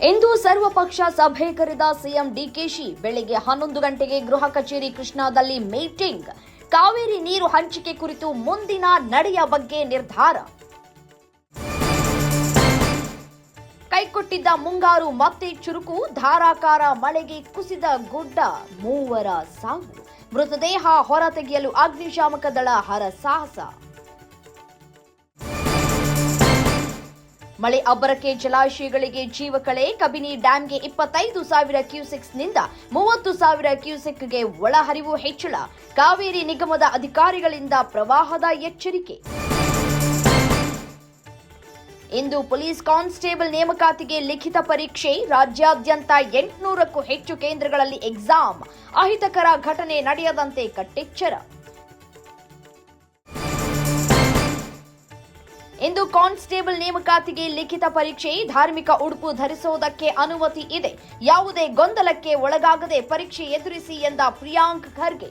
ಇಂದು ಸರ್ವಪಕ್ಷ ಸಭೆ ಕರೆದ ಸಿಎಂ ಡಿಕೆಶಿ. ಬೆಳಗ್ಗೆ 11 ಗಂಟೆಗೆ ಗೃಹ ಕಚೇರಿ ಕೃಷ್ಣಾದಲ್ಲಿ ಮೀಟಿಂಗ್. ಕಾವೇರಿ ನೀರು ಹಂಚಿಕೆ ಕುರಿತು ಮುಂದಿನ ನಡೆಯ ಬಗ್ಗೆ ನಿರ್ಧಾರ. ಕೈಕೊಟ್ಟಿದ್ದ ಮುಂಗಾರು ಮತ್ತೆ ಚುರುಕು. ಧಾರಾಕಾರ ಮಳೆಗೆ ಕುಸಿದ ಗುಡ್ಡ, 3 ಸಾವು. ಮೃತದೇಹ ಹೊರತೆಗೆಯಲು ಅಗ್ನಿಶಾಮಕ ದಳ ಹರಸಾಹಸ. ಮಳೆ ಅಬ್ಬರಕ್ಕೆ ಜಲಾಶಯಗಳಿಗೆ ಜೀವಕಳೆ. ಕಬಿನಿ ಡ್ಯಾಂಗೆ 25,000 ಕ್ಯೂಸೆಕ್ಸ್ನಿಂದ 30,000 ಕ್ಯೂಸೆಕ್ಗೆ ಒಳಹರಿವು ಹೆಚ್ಚಳ. ಕಾವೇರಿ ನಿಗಮದ ಅಧಿಕಾರಿಗಳಿಂದ ಪ್ರವಾಹದ ಎಚ್ಚರಿಕೆ. ಇಂದು ಪೊಲೀಸ್ ಕಾನ್ಸ್ಟೇಬಲ್ ನೇಮಕಾತಿಗೆ ಲಿಖಿತ ಪರೀಕ್ಷೆ. ರಾಜ್ಯಾದ್ಯಂತ 800ಕ್ಕೂ ಹೆಚ್ಚು ಕೇಂದ್ರಗಳಲ್ಲಿ ಎಕ್ಸಾಮ್. ಅಹಿತಕರ ಘಟನೆ ನಡೆಯದಂತೆ ಕಟ್ಟೆಚ್ಚರ. ಇಂದು ಕಾನ್ಸ್ಟೇಬಲ್ ನೇಮಕಾತಿಗೆ ಲಿಖಿತ ಪರೀಕ್ಷೆ. ಧಾರ್ಮಿಕ ಉಡುಪು ಧರಿಸುವುದಕ್ಕೆ ಅನುಮತಿ ಇದೆ. ಯಾವುದೇ ಗೊಂದಲಕ್ಕೆ ಒಳಗಾಗದೆ ಪರೀಕ್ಷೆ ಎದುರಿಸಿ ಎಂದ ಪ್ರಿಯಾಂಕ್ ಖರ್ಗೆ.